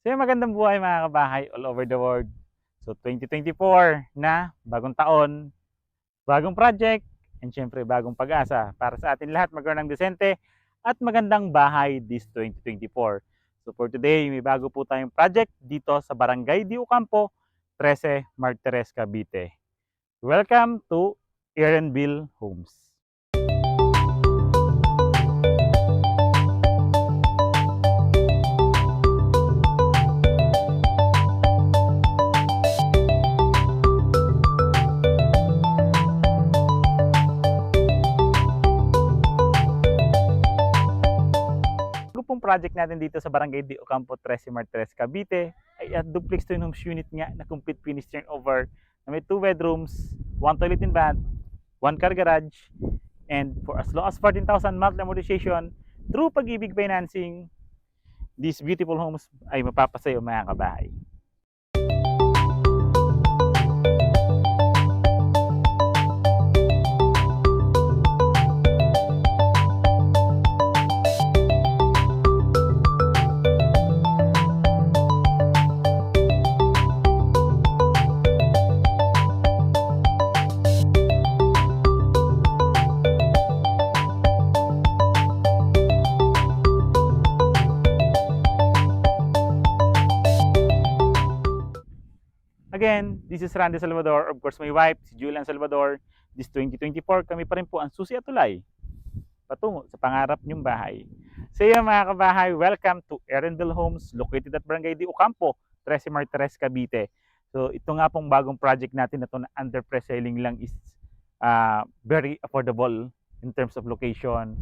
So magandang buhay mga kabahay all over the world. So 2024 na, bagong taon, bagong project, and syempre bagong pag-asa para sa atin lahat magkaroon ng desente at magandang bahay this 2024. So for today, may bago po tayong project dito sa Barangay Di Ocampo, 13 Martires, Cavite. Welcome to Erenville Homes. Pong project natin dito sa Barangay Di Ocampo, 13 Martires, Cavite ay at duplex twin homes unit nga na complete finish turnover na may 2 bedrooms, 1 toilet and bath, 1 car garage, and for as low as 14,000 monthly amortization through Pag-ibig Financing, these beautiful homes ay mapapasayo mga kabahay. Again, this is Randy Salvador. Of course, my wife, si Julian Salvador. This 2024, kami pa rin po ang susi at tulay patungo sa pangarap niyong bahay. So yun mga kabahay, welcome to Erenville Homes located at Barangay Di Ocampo, 13 Martires, Cavite. So ito nga pong bagong project natin na ito na under pre-selling lang is very affordable in terms of location.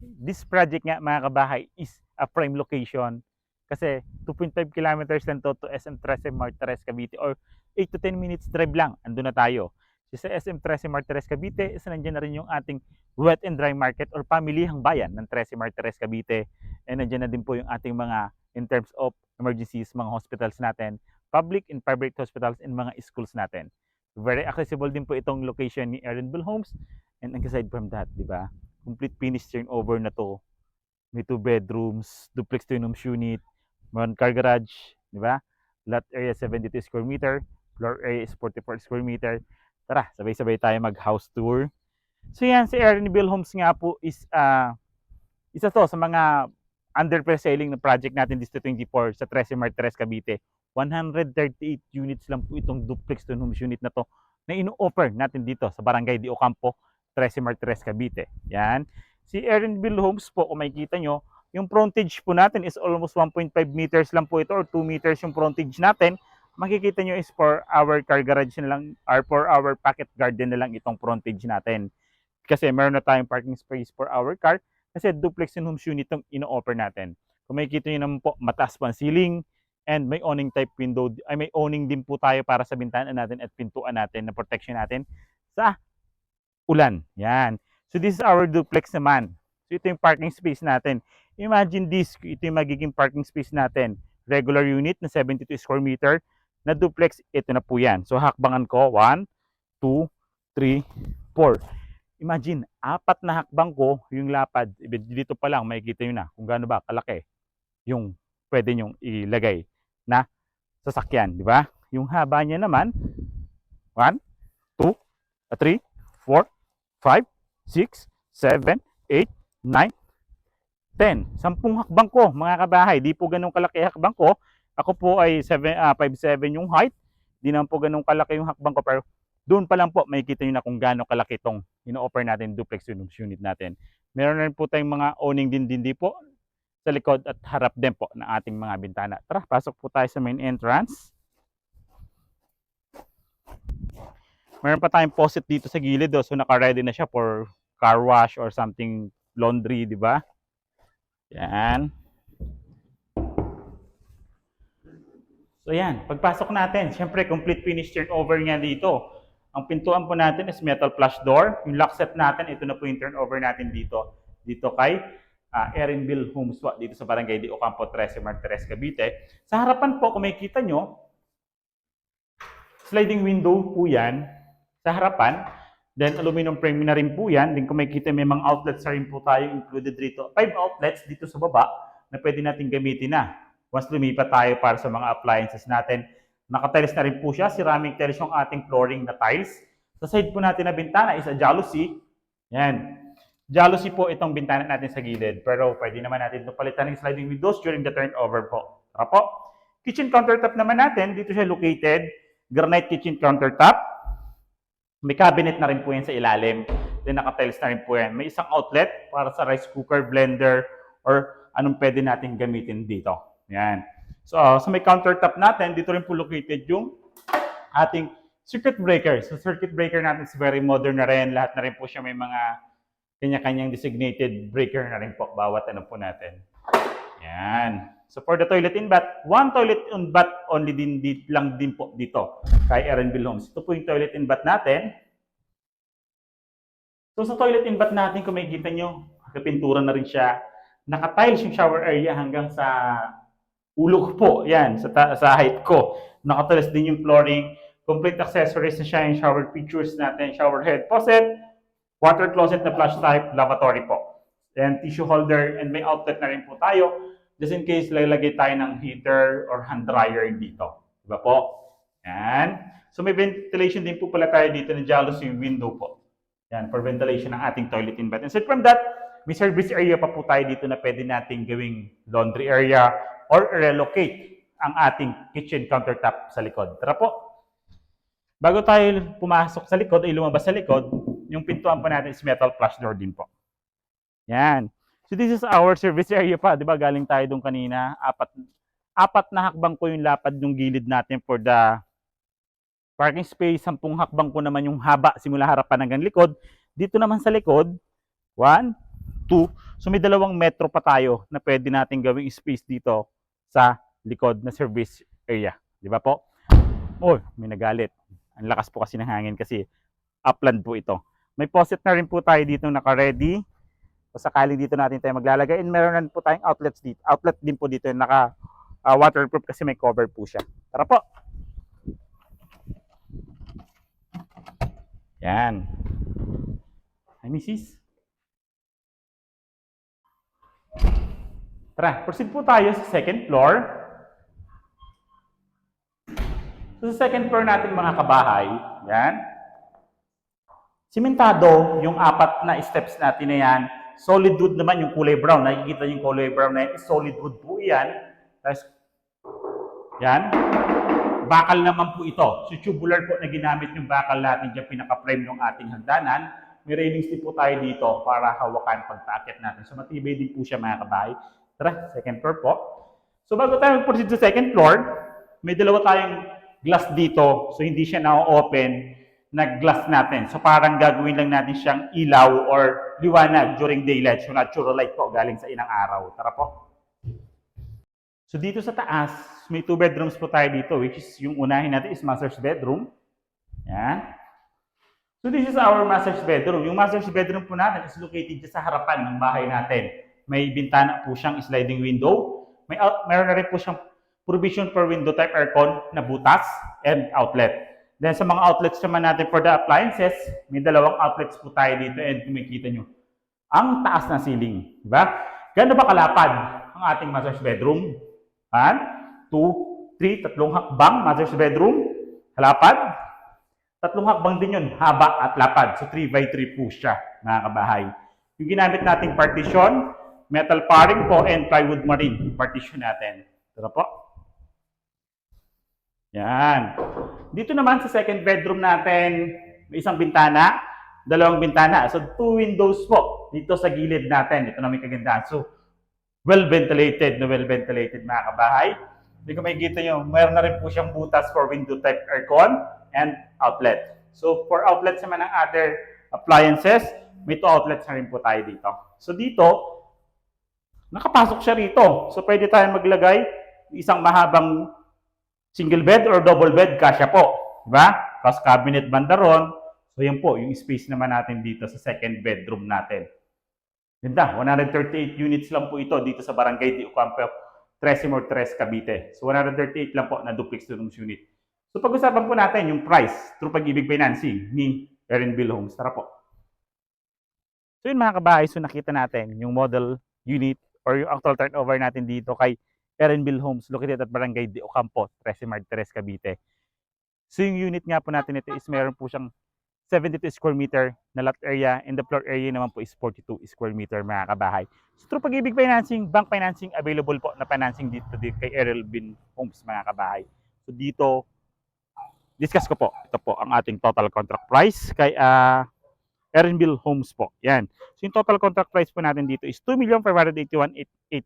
This project nga mga kabahay is a prime location kasi 2.5 kilometers lang to SM 13 Martires, Cavite, or 8 to 10 minutes drive lang, andun na tayo. Sa SM 13 Martires, Cavite, isa nandiyan na rin yung ating wet and dry market or pamilihang bayan ng 13 Martires, Cavite. And nandiyan na din po yung ating mga in terms of emergencies, mga hospitals natin, public and private hospitals, and mga schools natin. Very accessible din po itong location ni Erenville Homes. And aside from that, di ba? Complete finish turnover na to. May 2 bedrooms, duplex twin homes unit, 1 car garage, di ba? Lot area 72 square meter, floor area is 44 square meter. Tara, sabay-sabay tayo mag-house tour. So yan, si Erenville Homes nga po is isa to sa mga under pre-selling na project natin this 2024 sa 13 Martires, Cavite. 138 units lang po itong duplex twin homes unit na to na ino-offer natin dito sa Barangay Di Ocampo, 13 Martires, Cavite. Yan. Si Erenville Homes po, kung makikita nyo, yung frontage po natin is almost 1.5 meters lang po ito or 2 meters yung frontage natin. Makikita nyo is for our car garage na lang or for our pocket garden na lang itong frontage natin. Kasi meron na tayong parking space for our car kasi duplex and homes unit itong ino-offer natin. Kung makikita nyo naman po, mataas pa ang ceiling and may awning type window, ay may awning din po tayo para sa bintana natin at pintuan natin na protection natin sa ulan. Yan. So this is our duplex naman. So ito yung parking space natin. Imagine this, ito yung magiging parking space natin. Regular unit na 72 square meter na duplex, ito na po yan. So hakbangan ko, 1, 2, 3, 4. Imagine, 4 na hakbang ko yung lapad. Dito pa lang, makikita nyo na kung gaano ba kalaki yung pwede nyong ilagay na sasakyan, di ba? Yung haba niya naman, 1, 2, 3, 4, 5, 6, 7, 8, 9, 10. 10 hakbang ko, mga kabahay. Di po ganun kalaki hakbang ko. Ako po ay 5'7" yung height. Di naman po ganun kalaki yung hakbang ko. Pero doon pa lang po, makikita nyo na kung gaano kalaki itong ino-offer natin duplex unit natin. Meron na rin po tayong mga awning din po sa likod at harap din po ng ating mga bintana. Tara, pasok po tayo sa main entrance. Meron pa tayong faucet dito sa gilid, so naka-ready na siya for car wash or something, laundry, di ba? Yan. So yan, pagpasok natin, syempre complete finish turnover nga dito. Ang pintuan po natin is metal flush door. Yung lock set natin, ito na po yung turnover natin dito. Dito kay Erenville Homes po, dito sa Barangay Di Ocampo, 13 Martires, Cavite. Sa harapan po, kung makikita nyo, sliding window po yan sa harapan. Then aluminum frame na rin po yan. Then kung makikita, may mga outlets na rin po tayo included dito. 5 outlets dito sa baba na pwede natin gamitin na. Once lumipat tayo para sa mga appliances natin, nakatiles na rin po siya. Ceramic tiles yung ating flooring na tiles. Sa side po natin na bintana is a jalousie. Yan. Jalousie po itong bintana natin sa gilid. Pero pwede naman natin ito palitan ng sliding windows during the turnover po. Tara po. Kitchen countertop naman natin. Dito siya located. Granite kitchen countertop. May cabinet na rin po yan sa ilalim. Then naka-tiles na rin po yan. May isang outlet para sa rice cooker, blender, or anong pwede natin gamitin dito. Yan. So, sa may countertop natin, dito rin po located yung ating circuit breaker. So, circuit breaker natin is very modern na rin. Lahat na rin po siya may mga kanya-kanyang designated breaker na rin po. Bawat ano po natin. Yan. So, for the toilet in bath, one toilet in bath only lang din po dito kay Erenville Homes. Ito po yung toilet in bath natin. So, sa toilet in bath natin, kung makikita nyo, kapintura na rin siya. Naka-tiles yung shower area hanggang sa ulo ko po. Yan, sa height ko. Naka-tiles din yung flooring. Complete accessories na siya, yung shower features natin, shower head, faucet, water closet na flush type, lavatory po. Then tissue holder, and may outlet na rin po tayo. Just in case, lalagay tayo ng heater or hand dryer dito. Diba po? Yan. So may ventilation din po pala tayo dito ng jalousie window po. Yan, for ventilation ng ating toilet in bath. Aside from that, may service area pa po tayo dito na pwede nating gawing laundry area or relocate ang ating kitchen countertop sa likod. Tara po. Bago tayo pumasok sa likod ay lumabas sa likod, yung pintuan pa natin is metal flush door din po. Yan. So this is our service area pa. Diba galing tayo doon kanina. Apat na hakbang ko yung lapad ng gilid natin for the parking space. 10 hakbang ko naman yung haba simula harapan hanggang likod. Dito naman sa likod, 1, 2. So may 2 metro pa tayo na pwede natin gawing space dito sa likod na service area. Diba po? Oh, may nagalit. Ang lakas po kasi ng hangin kasi upland po ito. May faucet na rin po tayo dito naka-ready. O sakaling dito natin tayo maglalagay. And meron na po tayong outlets dito. Outlet din po dito naka waterproof kasi may cover po siya. Tara po. Yan. Hi, Mrs. Tara, proceed po tayo sa second floor. So, sa second floor natin mga kabahay, yan. Simentado yung 4 na steps natin na yan. Solid wood naman yung kulay brown. Nakikita yung kulay brown na yan. Solid wood po yan. Tapos, yan. Bakal naman po ito. So, tubular po na ginamit yung bakal natin dyan pinaka-frame ng ating hagdanan. May railings din po tayo dito para hawakan pagtaakit natin. So, matibay din po siya mga kabahay. Tara, second floor po. So, bago tayo mag-proceed sa second floor, may 2 tayong glass dito. So, hindi siya na-open na glass natin. So, parang gagawin lang natin siyang ilaw or liwanag during daylight. So, natural light po galing sa inang araw. Tara po. So, dito sa taas, may 2 bedrooms po tayo dito, which is yung unahin natin is master's bedroom. Yan. So, this is our master's bedroom. Yung master's bedroom po natin is located sa harapan ng bahay natin. May bintana po siyang sliding window. Meron na rin po siyang provision for window type aircon na butas and outlet. Then sa mga outlets naman natin for the appliances, may 2 outlets po tayo dito and kumikita nyo. Ang taas na ceiling. Diba? Gano'n ba kalapad ang ating master's bedroom? 1, 2, 3, 3 hakbang master's bedroom. Halapad. 3 hakbang din yun, haba at lapad. So 3x3 po siya, mga kabahay. Yung ginamit nating partition, metal paring po and plywood marine partition natin. Tara po. Yan. Dito naman sa second bedroom natin, may isang bintana, 2 bintana. So 2 windows po dito sa gilid natin. Ito na may kagandahan. So well-ventilated mga kabahay. Hindi ko makikita nyo, mayroon na rin po siyang butas for window type aircon and outlet. So for outlets naman ng other appliances, may 2 outlets na rin po tayo dito. So dito, nakapasok siya rito. So pwede tayong maglagay isang mahabang single bed or double bed, kasya po. Diba? Tapos cabinet banda ron. So yan po, yung space naman natin dito sa second bedroom natin. Ganda, 138 units lang po ito dito sa Barangay Di Ocampo, Tresimor Tres, Cavite. So 138 lang po na duplex rooms unit. So pag-usapan po natin yung price through Pag-ibig Financing ni Erenville Homes. Tara po. So yun mga kabahay, so nakita natin yung model unit or yung actual turnover natin dito kay Erenville Homes located at Barangay de Ocampo, 13 Martires, Cavite. So yung unit nga po natin ito is meron po siyang 72 square meter na lot area and the floor area naman po is 42 square meter mga kabahay. So through Pag-ibig Financing, bank financing available po na financing dito kay Erenville Homes mga kabahay. So dito, discuss ko po. Ito po ang ating total contract price kay Erenville Homes po. Yan. So yung total contract price po natin dito is 2,581,898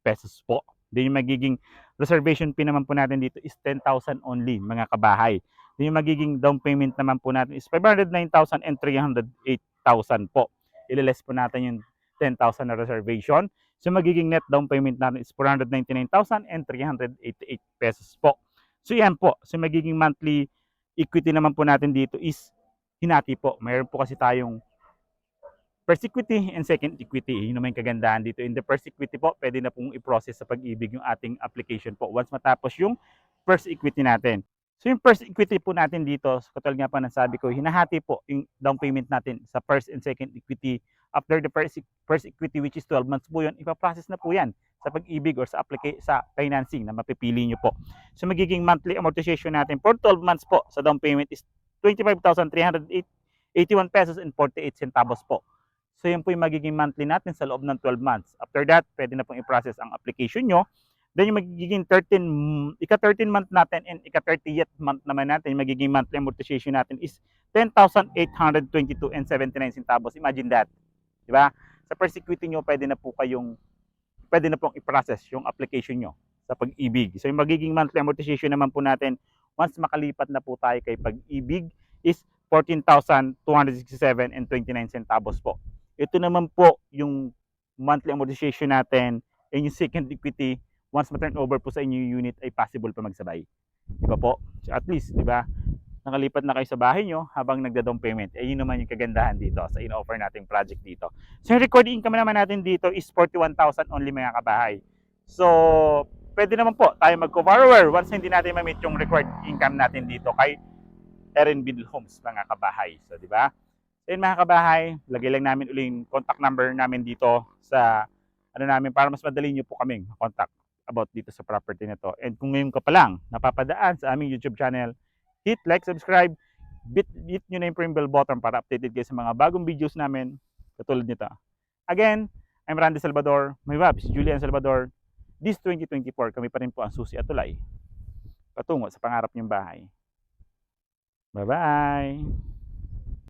pesos po. Then yung magiging reservation fee naman po natin dito is 10,000 only mga kabahay. Then yung magiging down payment naman po natin is 509,000 and 308,000 po. Ililess po natin yung 10,000 na reservation. So magiging net down payment natin is 499,000 and 388 pesos po. So yan po. So magiging monthly equity naman po natin dito is hinati po. Mayroon po kasi tayong first equity and second equity. Yun naman yung kagandahan dito. In the first equity po, pwede na pong i-process sa Pag-ibig yung ating application po once matapos yung first equity natin. So yung first equity po natin dito, katulad nga pa ng sabi ko, hinahati po yung down payment natin sa first and second equity. After the first equity, which is 12 months po yun, ipaprocess na po yan sa Pag-ibig or sa financing na mapipili nyo po. So magiging monthly amortization natin for 12 months po sa down payment is 25,381 pesos and 48 centavos po. So yun po yung magiging monthly natin sa loob ng 12 months. After that, pwede na pong i-process ang application nyo. Then yung magiging ika-13 month natin and ika-30th month naman natin, yung magiging monthly amortization natin is 10,822 and 79 centavos. Imagine that. Diba? Sa first equity nyo, pwede na pong i-process yung application nyo sa Pag-ibig. So yung magiging monthly amortization naman po natin, once makalipat na po tayo kay Pag-ibig, is 14,267 and 29 centavos po. Ito naman po yung monthly amortization natin and yung second equity, once ma-turn over po sa inyong unit ay possible pa magsabay. Di ba po? So at least, di ba, nakalipat na kayo sa bahay nyo habang nagda-down payment. Eh yun naman yung kagandahan dito sa in-offer nating project dito. So yung record income naman natin dito is 41,000 only mga kabahay. So, pwede naman po tayo mag-co-borrower once hindi natin ma-meet yung required income natin dito kay Erenville Homes mga kabahay. So, di ba? So, yun mga kabahay, lagay lang namin uling contact number namin dito sa namin para mas madali nyo po kaming contact about dito sa property na to. And kung ngayon ka pa lang napapadaan sa aming YouTube channel, hit like, subscribe, hit nyo na yung bell button para updated kayo sa mga bagong videos namin katulad nito. Again, I'm Randy Salvador. My wife is Julian Salvador. This 2024, kami pa rin po ang susi at tulay patungo sa pangarap niyong bahay. Bye-bye!